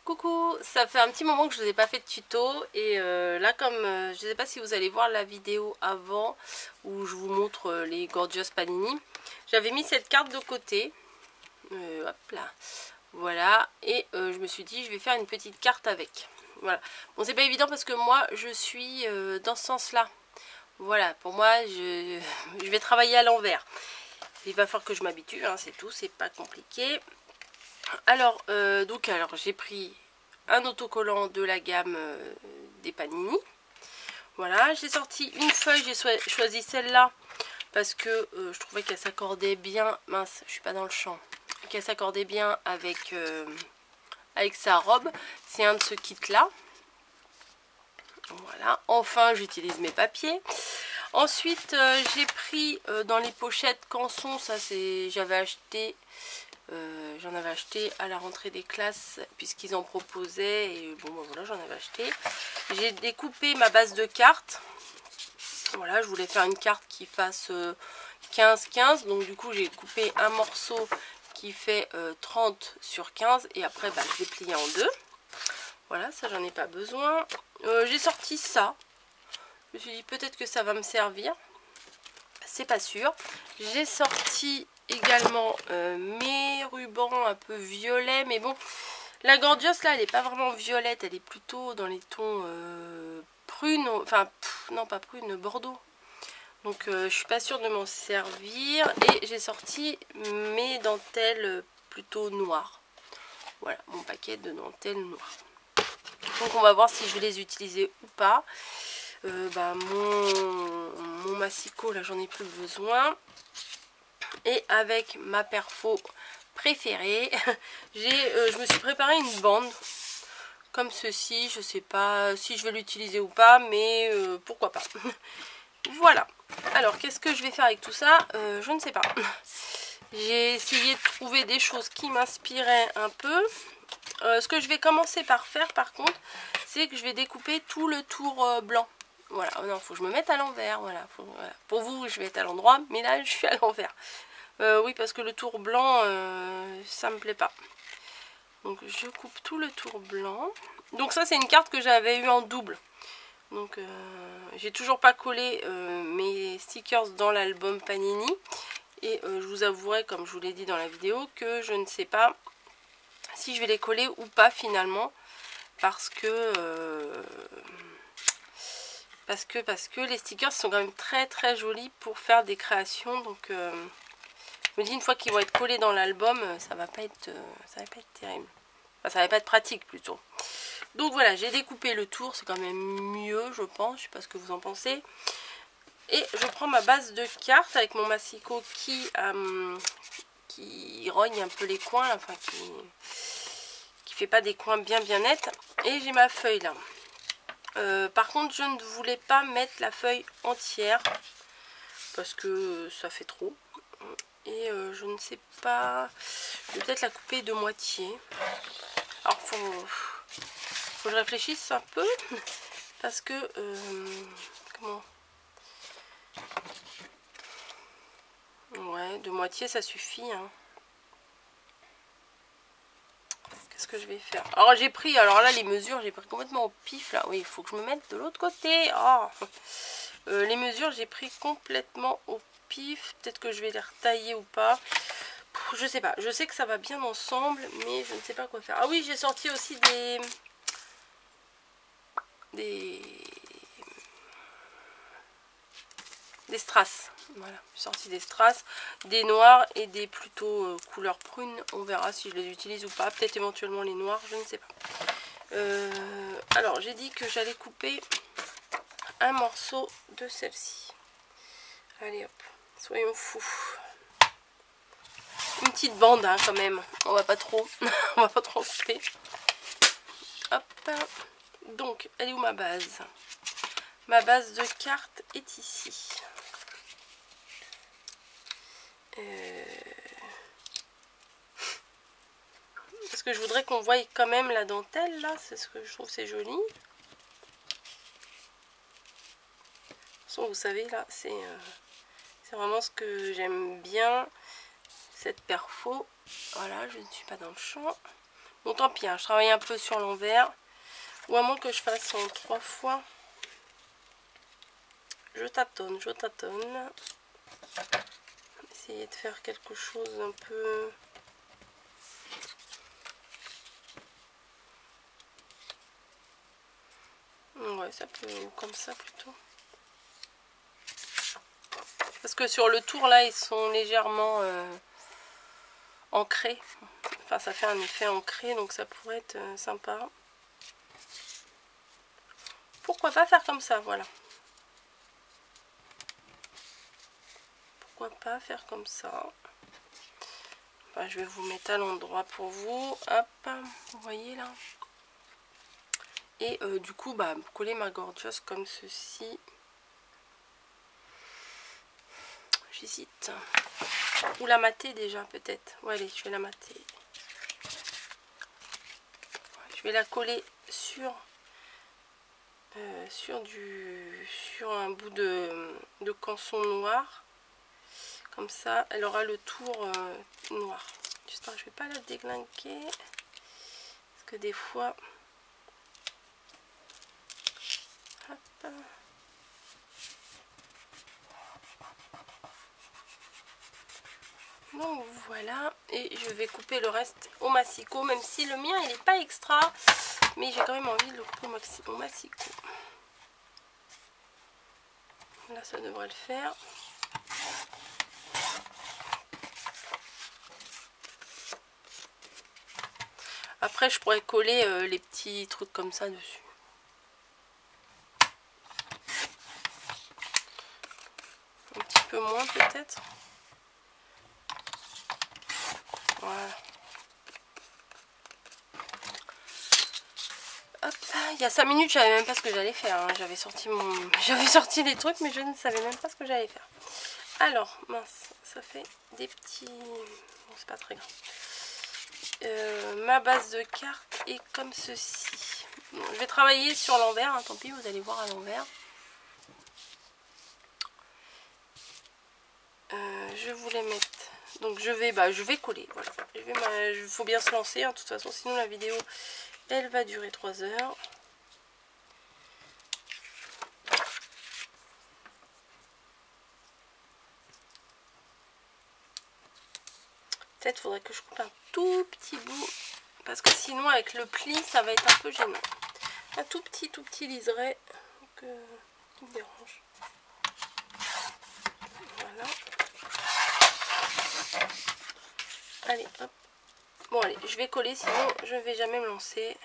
Coucou, ça fait un petit moment que je vous ai pas fait de tuto et là comme je sais pas si vous allez voir la vidéo avant où je vous montre les Gorgeous Panini, j'avais mis cette carte de côté, hop là, voilà, et je me suis dit je vais faire une petite carte avec, voilà. Bon, c'est pas évident parce que moi je suis dans ce sens là, voilà, pour moi je vais travailler à l'envers, il va falloir que je m'habitue, hein, c'est tout, c'est pas compliqué. Alors, j'ai pris un autocollant de la gamme des Panini. Voilà, j'ai sorti une feuille, j'ai choisi celle-là parce que je trouvais qu'elle s'accordait bien. Mince, je suis pas dans le champ. Qu'elle s'accordait bien avec, avec sa robe. C'est un de ce kit-là. Voilà, enfin j'utilise mes papiers. Ensuite, j'ai pris dans les pochettes Canson, ça c'est, j'avais acheté. J'en avais acheté à la rentrée des classes puisqu'ils en proposaient et bon ben voilà, j'en avais acheté. J'ai découpé ma base de cartes. Voilà, je voulais faire une carte qui fasse 15-15, donc du coup j'ai coupé un morceau qui fait 30 sur 15 et après bah, je l'ai plié en deux. Voilà, ça j'en ai pas besoin. J'ai sorti ça. Je me suis dit peut-être que ça va me servir. C'est pas sûr. J'ai sorti également mes rubans un peu violets, mais bon, la Gorgeous là elle est pas vraiment violette, elle est plutôt dans les tons prune, enfin non pas prune, bordeaux, donc je suis pas sûre de m'en servir. Et j'ai sorti mes dentelles plutôt noires, voilà mon paquet de dentelles noires, donc on va voir si je vais les utiliser ou pas. Mon massicot là j'en ai plus besoin. Et avec ma perfo préférée, je me suis préparé une bande comme ceci. Je sais pas si je vais l'utiliser ou pas, mais pourquoi pas. Voilà. Alors qu'est-ce que je vais faire avec tout ça? Je ne sais pas. J'ai essayé de trouver des choses qui m'inspiraient un peu. Ce que je vais commencer par faire par contre, c'est que je vais découper tout le tour blanc. Voilà, non, faut que je me mette à l'envers. Voilà, voilà. Pour vous, je vais être à l'endroit, mais là, je suis à l'envers. Oui, parce que le tour blanc, ça me plaît pas. Donc, je coupe tout le tour blanc. Donc, ça, c'est une carte que j'avais eu en double. Donc, j'ai toujours pas collé mes stickers dans l'album Panini. Et je vous avouerai, comme je vous l'ai dit dans la vidéo, que je ne sais pas si je vais les coller ou pas finalement. Parce que les stickers sont quand même très très jolis pour faire des créations. Donc je me dis, une fois qu'ils vont être collés dans l'album, ça va pas être terrible. Enfin, ça va pas être pratique plutôt. Donc voilà, j'ai découpé le tour, c'est quand même mieux je pense, je sais pas ce que vous en pensez. Et je prends ma base de cartes avec mon massicot qui rogne un peu les coins, enfin qui fait pas des coins bien nets. Et j'ai ma feuille là. Par contre, je ne voulais pas mettre la feuille entière parce que ça fait trop. Et je ne sais pas, je vais peut-être la couper de moitié. Alors faut que je réfléchisse un peu parce que comment, ouais, de moitié ça suffit, hein. Qu'est-ce que je vais faire? Alors j'ai pris, alors là les mesures j'ai pris complètement au pif là. Oui, il faut que je me mette de l'autre côté. Oh. Les mesures j'ai pris complètement au pif. Peut-être que je vais les retailler ou pas. Je sais pas. Je sais que ça va bien ensemble, mais je ne sais pas quoi faire. Ah oui, j'ai sorti aussi des strass. Voilà, j'ai sorti des strass, des noirs et des plutôt couleur prune. On verra si je les utilise ou pas. Peut-être éventuellement les noirs, je ne sais pas. Alors j'ai dit que j'allais couper un morceau de celle-ci. Allez hop, soyons fous. Une petite bande hein, quand même. On va pas trop, on va pas trop couper. Hop. Donc, elle est où ma base? Ma base de cartes est ici. Parce que je voudrais qu'on voie quand même la dentelle là, c'est ce que je trouve, c'est joli. De toute façon, vous savez là, c'est vraiment ce que j'aime bien, cette perfo. Voilà, je ne suis pas dans le champ. Bon tant pis, hein, je travaille un peu sur l'envers. Ou à moins que je fasse en 3 fois. Je tâtonne, je tâtonne. Essayer de faire quelque chose un peu... Ouais, ça peut comme ça plutôt. Parce que sur le tour là, ils sont légèrement ancrés. Enfin, ça fait un effet ancré, donc ça pourrait être sympa. Pourquoi pas faire comme ça, voilà. Pourquoi pas faire comme ça. Enfin, je vais vous mettre à l'endroit pour vous. Hop, vous voyez là. Et du coup, bah, coller ma gorgeous comme ceci. J'hésite. Ou la mater déjà peut-être. Ouais, allez, je vais la mater. Je vais la coller sur un bout de canson noir. Comme ça, elle aura le tour noir. J'espère que je vais pas la déglinguer. Parce que des fois... Hop. Donc voilà, et je vais couper le reste au massicot, même si le mien il n'est pas extra, mais j'ai quand même envie de le couper au massicot. Là ça devrait le faire. Après je pourrais coller les petits trucs comme ça dessus. Un petit peu moins peut-être. Voilà. Hop, il y a 5 minutes, je savais même pas ce que j'allais faire. Hein. J'avais sorti les trucs, mais je ne savais même pas ce que j'allais faire. Alors, mince, ça fait des petits... Bon, c'est pas très grave. Ma base de carte est comme ceci. Bon, je vais travailler sur l'envers, hein, tant pis, vous allez voir à l'envers. Je voulais mettre... Donc je vais coller, voilà. Il faut bien se lancer, hein, de toute façon, sinon la vidéo, elle va durer 3 heures. Peut-être faudrait que je coupe un tout petit bout, parce que sinon avec le pli, ça va être un peu gênant. Un tout petit liseré qui me dérange. Voilà. Allez, hop. Bon, allez, je vais coller, sinon je ne vais jamais me lancer.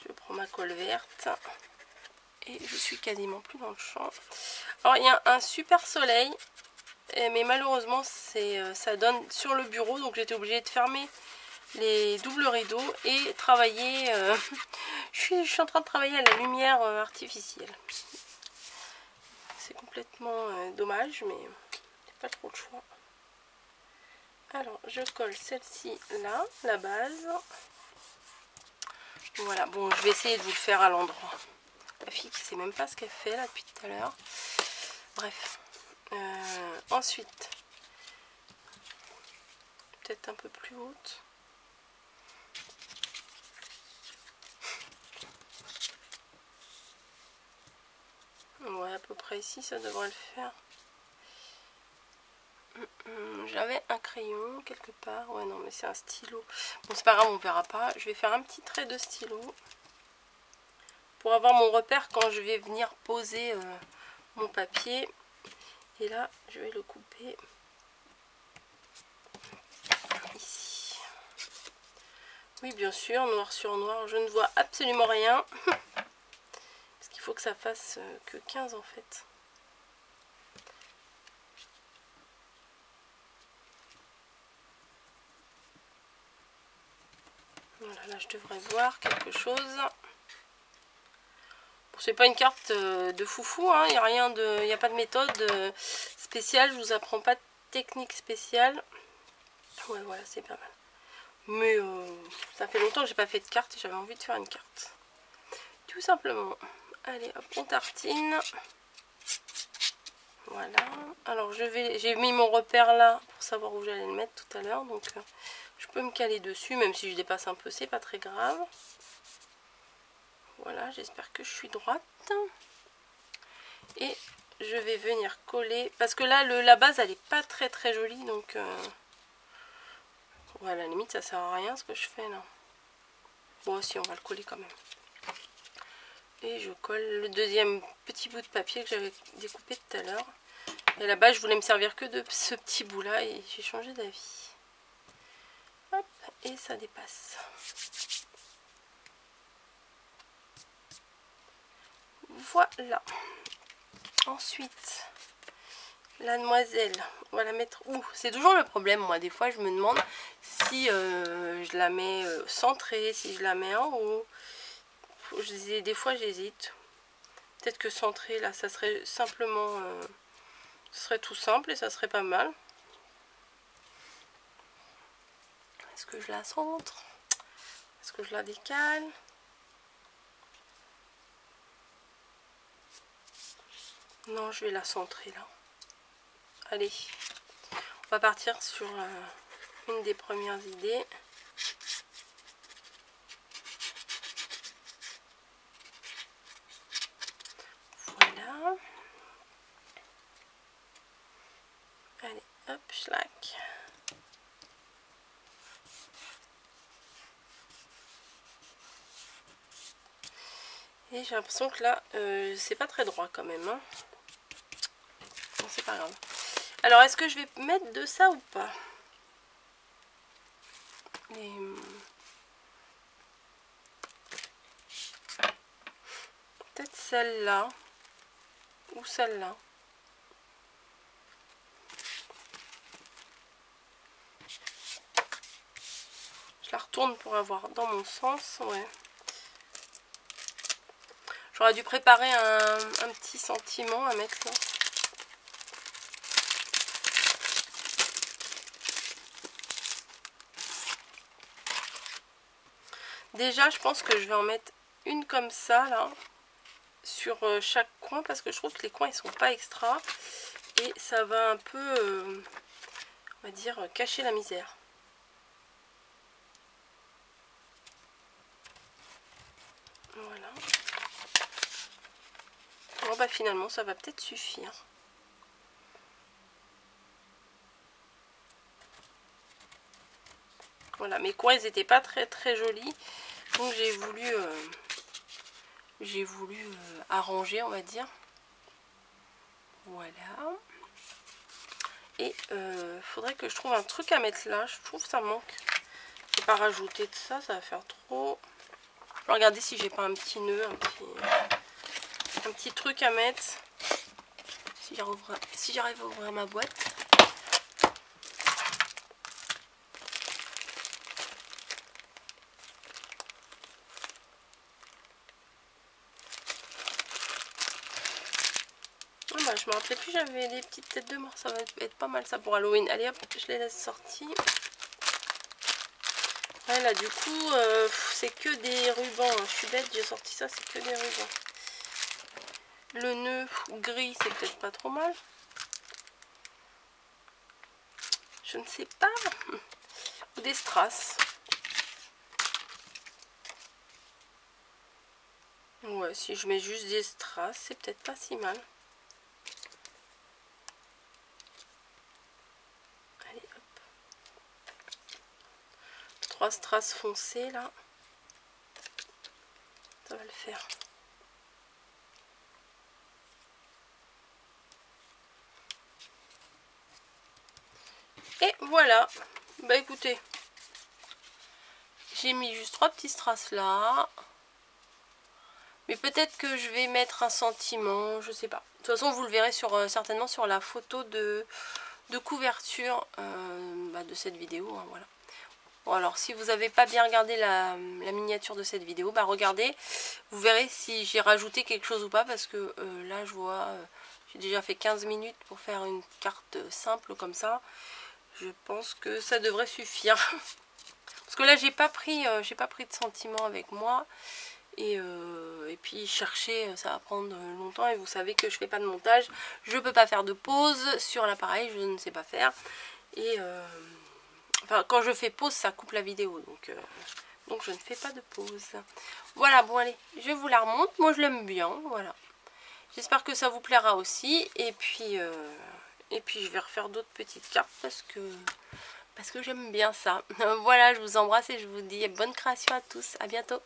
Je prends ma colle verte. Et je suis quasiment plus dans le champ. Alors, il y a un super soleil. Mais malheureusement, ça donne sur le bureau. Donc, j'étais obligée de fermer les doubles rideaux et travailler. Je suis en train de travailler à la lumière artificielle. C'est complètement dommage, mais j'ai pas trop le choix. Alors, je colle celle-ci là, la base. Voilà, bon, je vais essayer de vous le faire à l'endroit. La fille qui sait même pas ce qu'elle fait là depuis tout à l'heure. Bref. Ensuite, peut-être un peu plus haute. Ouais, à peu près ici, ça devrait le faire. J'avais un crayon quelque part. Ouais, non, mais c'est un stylo. Bon, c'est pas grave, on verra pas. Je vais faire un petit trait de stylo pour avoir mon repère quand je vais venir poser mon papier. Et là, je vais le couper ici. Oui, bien sûr, noir sur noir, je ne vois absolument rien. Parce qu'il faut que ça fasse que 15 en fait. Voilà, là je devrais voir quelque chose. Bon, c'est pas une carte de foufou, hein. Il n'y a pas de méthode spéciale, je vous apprends pas de technique spéciale. Ouais, voilà, c'est pas mal. Mais ça fait longtemps que j'ai pas fait de carte et j'avais envie de faire une carte. Tout simplement. Allez, hop, on tartine. Voilà. Alors j'ai mis mon repère là pour savoir où j'allais le mettre tout à l'heure. Donc je peux me caler dessus, même si je dépasse un peu, c'est pas très grave. Voilà, j'espère que je suis droite. Et je vais venir coller. Parce que là, la base, elle est pas très très jolie. Donc ouais, à la limite, ça sert à rien ce que je fais là. Bon, si, on va le coller quand même. Et je colle le deuxième petit bout de papier que j'avais découpé tout à l'heure. Et là-bas, je voulais me servir que de ce petit bout-là et j'ai changé d'avis. Hop, et ça dépasse. Voilà. Ensuite, la demoiselle, on va la mettre où? C'est toujours le problème, moi. Des fois, je me demande si je la mets centrée, si je la mets en haut. Des fois, j'hésite. Peut-être que centrée, là, ça serait simplement... ce serait tout simple et ça serait pas mal. Est-ce que je la centre? Est-ce que je la décale? Non, je vais la centrer là. Allez, on va partir sur une des premières idées. Voilà. Allez, hop, schlack. Et j'ai l'impression que là, c'est pas très droit quand même. Hein. Bon, c'est pas grave. Alors, est-ce que je vais mettre de ça ou pas? Peut-être celle-là. Ou celle-là. Je la retourne pour avoir dans mon sens. Ouais. J'aurais dû préparer un petit sentiment à mettre là. Déjà, je pense que je vais en mettre une comme ça, là, sur chaque coin, parce que je trouve que les coins, ils sont pas extra. Et ça va un peu, on va dire, cacher la misère. Voilà. Bon, bah finalement, ça va peut-être suffire. Voilà, mes coins, ils n'étaient pas très très jolis. Donc j'ai voulu arranger, on va dire. Voilà. Et faudrait que je trouve un truc à mettre là. Je trouve que ça manque. Je vais pas rajouter de ça, ça va faire trop. Je vais regarder si j'ai pas un petit nœud, un petit truc à mettre. Si j'arrive à ouvrir ma boîte. Oh bah, je me rappelais plus, j'avais des petites têtes de mort. Ça va être pas mal ça pour Halloween. Allez hop, je les laisse sorties. Ouais, là du coup, c'est que des rubans. Je suis bête, j'ai sorti ça, c'est que des rubans. Le nœud gris, c'est peut-être pas trop mal. Je ne sais pas. Ou des strass. Ouais, si je mets juste des strass, c'est peut-être pas si mal. Allez, hop. 3 strass foncés, là. Ça va le faire. Et voilà. Bah écoutez. J'ai mis juste 3 petits strass là. Mais peut-être que je vais mettre un sentiment, je sais pas. De toute façon, vous le verrez certainement sur la photo de couverture de cette vidéo. Hein, voilà. Bon, alors, si vous n'avez pas bien regardé la miniature de cette vidéo, bah regardez. Vous verrez si j'ai rajouté quelque chose ou pas. Parce que là, je vois, j'ai déjà fait 15 minutes pour faire une carte simple comme ça. Je pense que ça devrait suffire. Parce que là, j'ai pas pris de sentiment avec moi. Et puis chercher, ça va prendre longtemps. Et vous savez que je fais pas de montage. Je peux pas faire de pause sur l'appareil, je ne sais pas faire. Et enfin, quand je fais pause, ça coupe la vidéo. Donc je ne fais pas de pause. Voilà, bon allez, je vous la remonte. Moi je l'aime bien, voilà. J'espère que ça vous plaira aussi. Et puis je vais refaire d'autres petites cartes parce que j'aime bien ça. Voilà, je vous embrasse et je vous dis bonne création à tous. À bientôt.